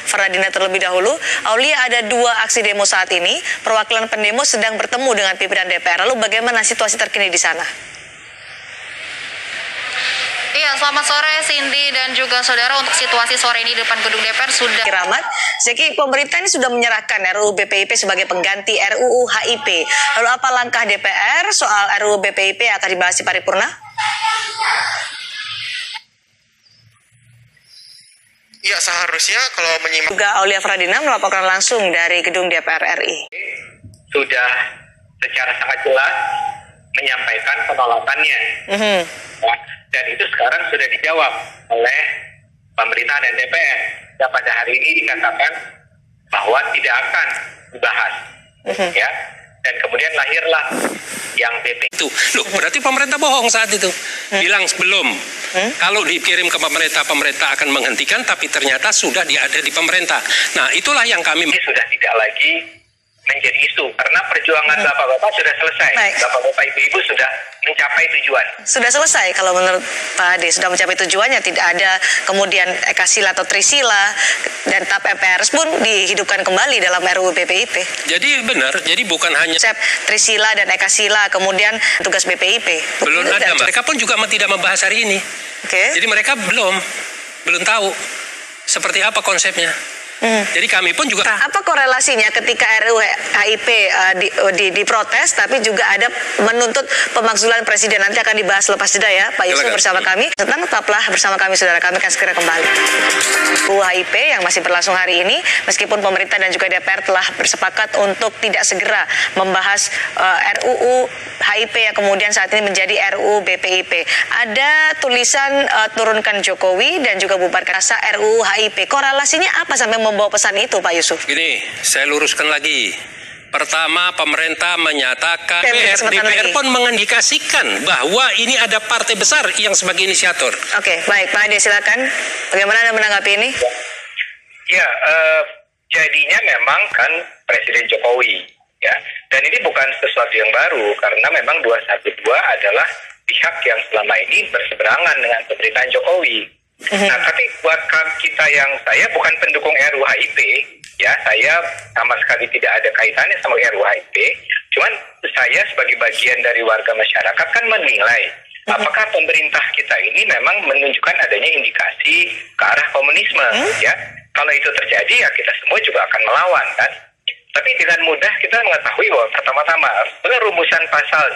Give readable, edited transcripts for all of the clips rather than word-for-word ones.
Fradina terlebih dahulu, Aulia, ada dua aksi demo saat ini. Perwakilan pendemo sedang bertemu dengan pimpinan DPR. Lalu bagaimana situasi terkini di sana? Iya, selamat sore Cindy dan juga saudara. Untuk situasi sore ini di depan gedung DPR sudah. Rahmat, Zeki, pemerintah ini sudah menyerahkan RUU BPIP sebagai pengganti RUU HIP. Lalu apa langkah DPR soal RUU BPIP yang akan dibahas di paripurna? Ya, seharusnya kalau menyimak. Juga Aulia Fradina melaporkan langsung dari gedung DPR RI. Sudah secara sangat jelas menyampaikan penolakannya. Dan itu sekarang sudah dijawab oleh pemerintah dan DPR. Dan pada hari ini dikatakan bahwa tidak akan dibahas. Ya. Dan kemudian lahirlah yang BP itu. Loh, berarti pemerintah bohong saat itu. Bilang sebelum. Kalau dikirim ke pemerintah, pemerintah akan menghentikan, tapi ternyata sudah ada di pemerintah. Nah, itulah yang kami. Ini sudah tidak lagi menjadi isu karena perjuangan bapak-bapak sudah selesai. Bapak-bapak ibu-ibu sudah mencapai tujuan. Sudah selesai kalau menurut Pak Ade, sudah mencapai tujuannya, tidak ada kemudian Ekasila atau Trisila, dan TAP MPRS pun dihidupkan kembali dalam RUU BPIP. Jadi benar, jadi bukan hanya konsep Trisila dan Ekasila kemudian tugas BPIP. Belum ada, mereka pun juga tidak membahas hari ini. Jadi mereka belum tahu seperti apa konsepnya. Jadi kami pun juga. Apa korelasinya ketika RUU HIP diprotes, tapi juga ada menuntut pemakzulan presiden? Nanti akan dibahas lepas jeda ya, Pak Yusuf bersama kami. Tetaplah bersama kami, saudara. Kami akan segera kembali. RUU HIP yang masih berlangsung hari ini, meskipun pemerintah dan juga DPR telah bersepakat untuk tidak segera membahas RUU HIP yang kemudian saat ini menjadi RUU BPIP. Ada tulisan turunkan Jokowi dan juga bubarkan rasa RUU HIP. Korelasinya apa sampai membawa pesan itu, Pak Yusuf? Gini, saya luruskan lagi. Pertama, pemerintah menyatakan, DPR pun mengindikasikan bahwa ini ada partai besar yang sebagai inisiator. Oke, baik, Pak Ade, silakan. Bagaimana Anda menanggapi ini? Ya, jadinya memang kan Presiden Jokowi, ya. Dan ini bukan sesuatu yang baru karena memang 212 adalah pihak yang selama ini berseberangan dengan pemerintahan Jokowi. Nah, tapi buat kita saya bukan pendukung RUU HIP, ya, saya sama sekali tidak ada kaitannya sama RUU HIP. Cuman saya sebagai bagian dari warga masyarakat kan menilai apakah pemerintah kita ini memang menunjukkan adanya indikasi ke arah komunisme, ya. Kalau itu terjadi, ya kita semua juga akan melawan, kan. Tapi dengan mudah kita mengetahui bahwa pertama-tama rumusan pasal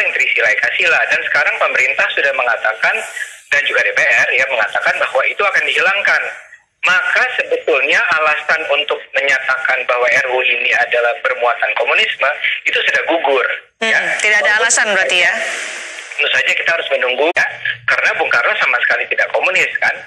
yang Trisila Ekasila, dan sekarang pemerintah sudah mengatakan dan juga DPR ya mengatakan bahwa itu akan dihilangkan. Maka sebetulnya alasan untuk menyatakan bahwa RUU ini adalah bermuatan komunisme itu sudah gugur. Ya. Tidak ada alasan berarti ya? Tentu saja kita harus menunggu ya, karena Bung Karno sama sekali tidak komunis, kan.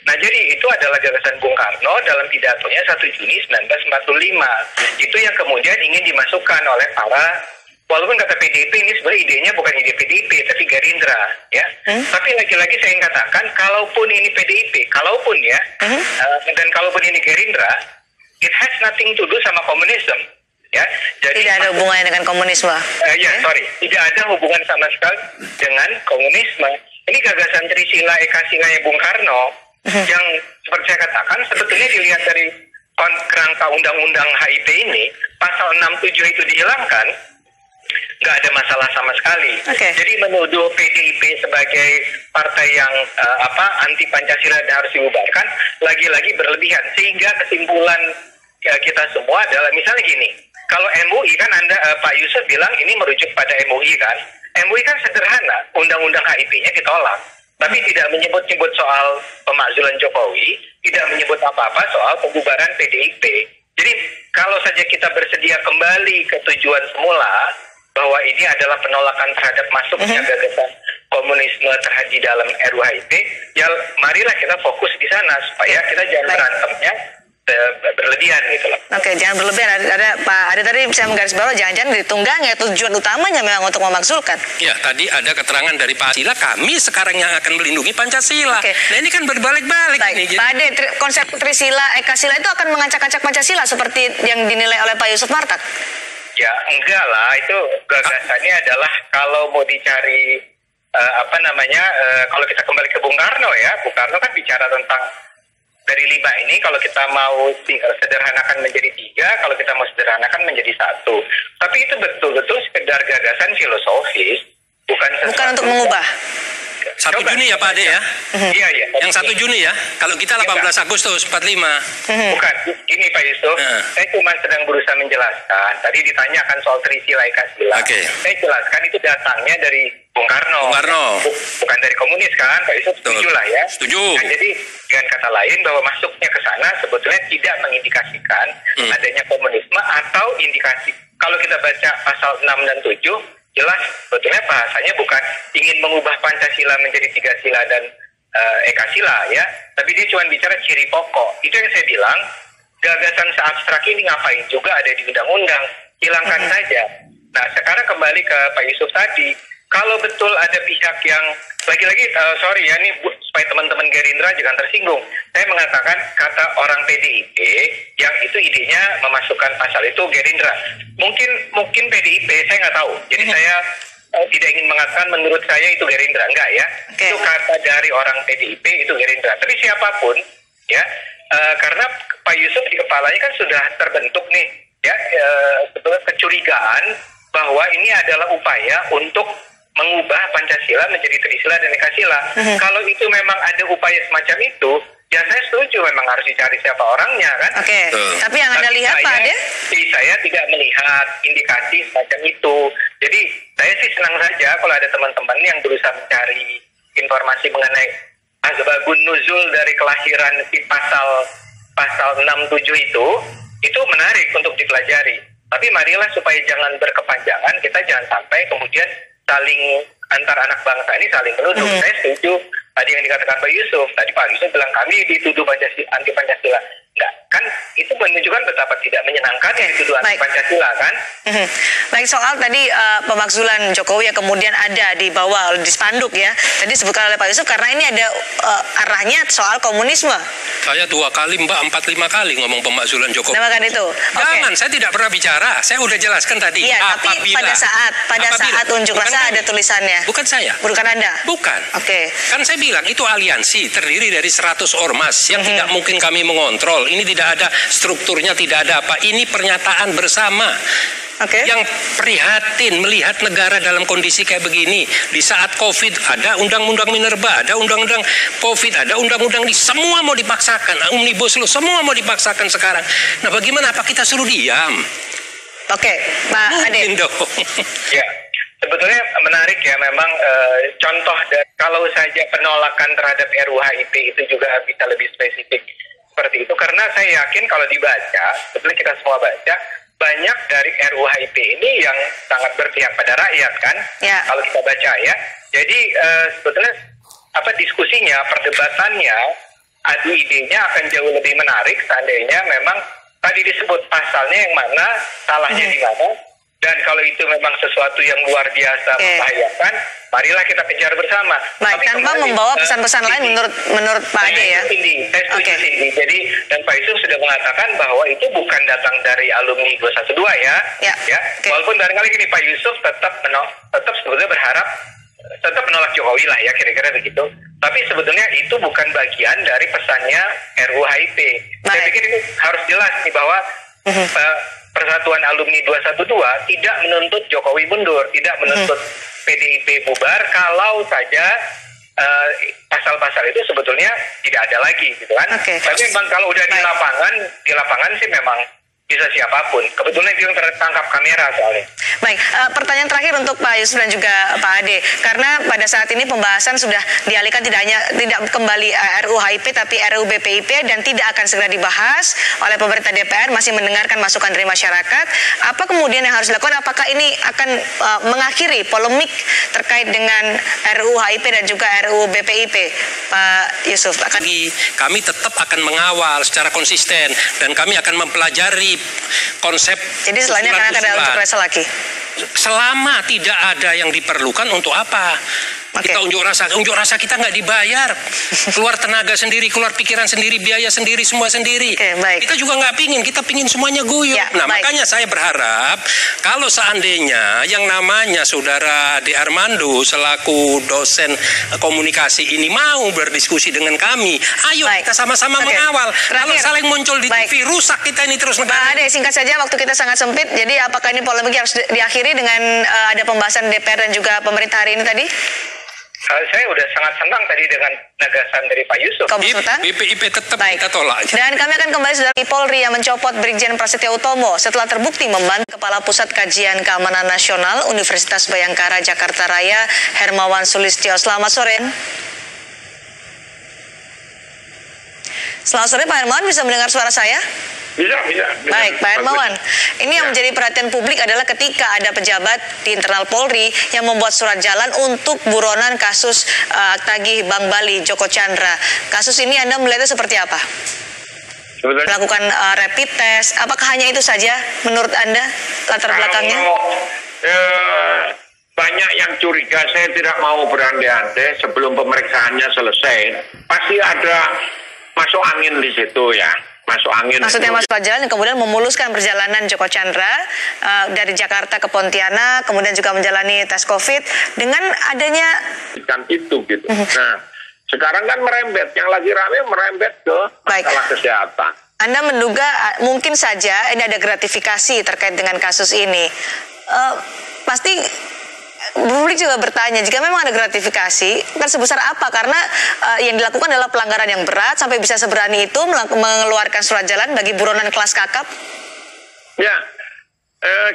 Nah, jadi itu adalah gagasan Bung Karno dalam pidatonya 1 Juni 1945. Itu yang kemudian ingin dimasukkan oleh para. Walaupun kata PDIP ini sebenarnya idenya bukan ide PDIP, tapi Gerindra, ya. Tapi lagi-lagi saya ingin katakan, kalaupun ini PDIP, kalaupun ya, dan kalaupun ini Gerindra, it has nothing to do sama komunisme, ya. Jadi tidak ada hubungannya dengan komunisme. Tidak ada hubungan sama sekali dengan komunisme. Ini gagasan Trisila Ekasila Bung Karno, yang seperti saya katakan, sebetulnya dilihat dari kerangka undang-undang HIP ini, pasal 67 itu dihilangkan, nggak ada masalah sama sekali. Jadi menuduh PDIP sebagai partai yang anti Pancasila dan harus dibubarkan lagi-lagi berlebihan, sehingga kesimpulan kita semua adalah misalnya gini, kalau MUI kan Pak Yusuf bilang ini merujuk pada MUI, kan. MUI kan sederhana, undang-undang HIP-nya ditolak, tapi tidak menyebut-nyebut soal pemakzulan Jokowi, tidak menyebut apa-apa soal pembubaran PDIP. Jadi kalau saja kita bersedia kembali ke tujuan semula, bahwa ini adalah penolakan terhadap masuknya gagasan komunisme terhadap dalam RUU HIP, ya marilah kita fokus di sana supaya kita jangan berantemnya berlebihan gitu loh. Oke, jangan berlebihan. Ada Pak Ade tadi saya menggarisbawahi jangan-jangan ditunggang ya, tujuan utamanya memang untuk memakzulkan. Ya, tadi ada keterangan dari Pak Sila, kami sekarang yang akan melindungi Pancasila. Nah, ini kan berbalik-balik ini. Pak Ade, konsep Trisila Ekasila itu akan mengacak-acak Pancasila seperti yang dinilai oleh Pak Yusuf Martak. Ya enggak lah, itu gagasannya adalah kalau mau dicari kalau kita kembali ke Bung Karno ya, Bung Karno kan bicara tentang dari 5 ini kalau kita mau sederhanakan menjadi 3, kalau kita mau sederhanakan menjadi 1. Tapi itu betul-betul sekedar gagasan filosofis, bukan untuk mengubah. 1 Juni ya Pak Ade ya? Iya, iya. Yang 1 Juni ya? Kalau kita 18 Agustus 45. Bukan, ini Pak Yusuf, saya cuma sedang berusaha menjelaskan. Tadi ditanyakan soal Trisila Ekasila. Oke. Saya jelaskan itu datangnya dari Bung Karno. Bukan dari komunis kan, Pak Yusuf? Setuju lah ya. Setuju. Nah, jadi dengan kata lain bahwa masuknya ke sana sebetulnya tidak mengindikasikan adanya komunisme atau indikasi. Kalau kita baca pasal 6 dan 7, jelas sebetulnya bahasanya bukan ingin mengubah Pancasila menjadi 3 sila dan Ekasila ya, tapi dia cuma bicara ciri pokok. Itu yang saya bilang, gagasan seabstrak ini ngapain juga ada di undang-undang, hilangkan saja. Nah sekarang kembali ke Pak Yusuf tadi, kalau betul ada pihak yang lagi-lagi sorry ya, ini supaya teman-teman Gerindra jangan tersinggung, saya mengatakan kata orang PDIP yang itu idenya memasukkan pasal itu Gerindra. Mungkin PDIP, saya nggak tahu. Jadi saya tidak ingin mengatakan menurut saya itu Gerindra, enggak ya. Itu kata dari orang PDIP itu Gerindra. Tapi siapapun ya, karena Pak Yusuf di kepalanya kan sudah terbentuk nih ya, sebetulnya kecurigaan bahwa ini adalah upaya untuk mengubah Pancasila menjadi Trisila dan Ekasila. Kalau itu memang ada upaya semacam itu, ya saya setuju memang harus dicari siapa orangnya kan. Tapi yang Anda lihat Pak Ade? Saya tidak melihat indikasi semacam itu. Jadi saya sih senang saja kalau ada teman-teman yang berusaha mencari informasi mengenai asbabun nuzul dari kelahiran si pasal 67 itu menarik untuk dipelajari. Tapi marilah supaya jangan berkepanjangan, kita jangan sampai kemudian saling antar anak bangsa ini saling menuduh. Saya setuju tadi yang dikatakan Pak Yusuf. Tadi Pak Yusuf bilang kami dituduh anti Pancasila. Enggak, kan itu menunjukkan betapa tidak menyenangkan dituduh anti Pancasila kan. Baik, soal tadi pemakzulan Jokowi yang kemudian ada di bawah di spanduk ya. Tadi disebutkan oleh Pak Yusuf karena ini ada arahnya soal komunisme. Saya 2 kali Mbak, 4-5 kali ngomong pemakzulan Jokowi. Nah, kan itu. Jangan, saya tidak pernah bicara. Saya udah jelaskan tadi. Iya, tapi pada saat unjuk rasa ada tulisannya. Bukan saya. Bukan Anda. Bukan. Kan saya bilang itu aliansi terdiri dari 100 ormas yang tidak mungkin kami mengontrol. Ini tidak ada strukturnya, tidak ada apa. Ini pernyataan bersama. Yang prihatin melihat negara dalam kondisi kayak begini. Di saat COVID ada undang-undang Minerba, ada undang-undang COVID, ada undang-undang semua mau dipaksakan, Omnibus Law semua mau dipaksakan sekarang. Nah bagaimana, apa kita suruh diam? Pak Ade. Ya, sebetulnya menarik ya memang contoh kalau saja penolakan terhadap RUU-HIP itu juga bisa lebih spesifik seperti itu, karena saya yakin kalau dibaca, sebetulnya kita semua baca, banyak dari RUU-HIP ini yang sangat berpihak pada rakyat kan, kalau kita baca ya. Jadi sebetulnya diskusinya, perdebatannya, adu idenya akan jauh lebih menarik seandainya memang tadi disebut pasalnya yang mana, salahnya di mana, dan kalau itu memang sesuatu yang luar biasa membahayakan, marilah kita kejar bersama. Baik, tanpa membawa pesan-pesan lain menurut Pak Ade ya. Saya setuju Cindy. Jadi dan Pak Yusuf sudah mengatakan bahwa itu bukan datang dari alumni 212 ya. Walaupun barangkali gini Pak Yusuf tetap sebetulnya berharap tetap menolak Jokowi lah ya, kira-kira begitu. Tapi sebetulnya itu bukan bagian dari pesannya RUU-HIP. Saya pikir ini harus jelas nih bahwa Persatuan Alumni 212 tidak menuntut Jokowi mundur, tidak menuntut PDIP bubar kalau saja pasal-pasal itu sebetulnya tidak ada lagi gitu kan. Tapi memang kalau udah di lapangan sih memang bisa siapapun. Kebetulan itu yang tertangkap kamera soalnya. Baik, pertanyaan terakhir untuk Pak Yusuf dan juga Pak Ade, karena pada saat ini pembahasan sudah dialihkan tidak kembali RUU-HIP tapi RUU BPIP dan tidak akan segera dibahas oleh pemerintah DPR, masih mendengarkan masukan dari masyarakat. Apa kemudian yang harus dilakukan? Apakah ini akan mengakhiri polemik terkait dengan RUU-HIP dan juga RUU BPIP, Pak Yusuf? Kami tetap akan mengawal secara konsisten dan kami akan mempelajari konsep. Jadi selainnya akan ada unjuk rasa lagi? Selama tidak ada yang diperlukan, untuk apa? Kita unjuk rasa kita nggak dibayar, keluar tenaga sendiri, keluar pikiran sendiri, biaya sendiri, semua sendiri. Kita juga nggak pingin, kita pingin semuanya guyup. Makanya saya berharap kalau seandainya yang namanya Saudara Ade Armando selaku dosen komunikasi ini mau berdiskusi dengan kami, ayo kita sama-sama mengawal. Kalau saling muncul di TV, rusak kita ini terus negara. Pak Ade, singkat saja, waktu kita sangat sempit. Jadi apakah ini polemik harus diakhiri dengan ada pembahasan DPR dan juga pemerintah hari ini tadi? Saya udah sangat senang tadi dengan gagasan dari Pak Yusuf. BIP tetap kita tolak. Dan kami akan kembali Saudara Polri yang mencopot Brigjen Prasetyo Utomo setelah terbukti membantu Kepala Pusat Kajian Keamanan Nasional Universitas Bhayangkara Jakarta Raya Hermawan Sulistyo. Selamat sore. Selamat sore Pak Hermawan, bisa mendengar suara saya? Bisa. Baik, Pak Hermawan. Ini yang menjadi perhatian publik adalah ketika ada pejabat di internal Polri yang membuat surat jalan untuk buronan kasus tagih Bank Bali Joko Chandra. Kasus ini Anda melihatnya seperti apa? Melakukan rapid test, apakah hanya itu saja menurut Anda latar belakangnya? Banyak yang curiga, saya tidak mau berandai-andai sebelum pemeriksaannya selesai. Pasti ada masuk angin di situ ya. Maksudnya masuk jalan yang kemudian memuluskan perjalanan Joko Chandra dari Jakarta ke Pontianak, kemudian juga menjalani tes COVID dengan adanya itu gitu. Nah, sekarang kan yang lagi rame merembet ke masalah kesehatan. Anda menduga mungkin saja ini ada gratifikasi terkait dengan kasus ini. Pasti publik juga bertanya, jika memang ada gratifikasi, kan sebesar apa? Karena yang dilakukan adalah pelanggaran yang berat, sampai bisa seberani itu mengeluarkan surat jalan bagi buronan kelas kakap? Ya,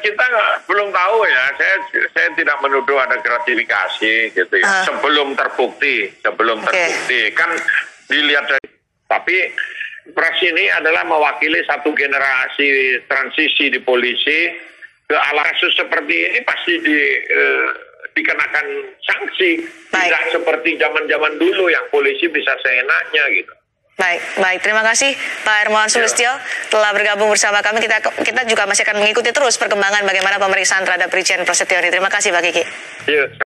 kita belum tahu ya. Saya tidak menuduh ada gratifikasi gitu ya. Sebelum terbukti. Kan dilihat dari... Tapi Pres ini adalah mewakili satu generasi transisi di polisi. Ke ala kasus seperti ini pasti dikenakan sanksi. Tidak seperti zaman-zaman dulu yang polisi bisa seenaknya gitu. Baik. Terima kasih Pak Hermawan Sulistyo telah bergabung bersama kami. Kita juga masih akan mengikuti terus perkembangan bagaimana pemeriksaan terhadap Brigjen Prasetyo ini. Terima kasih Pak Kiki.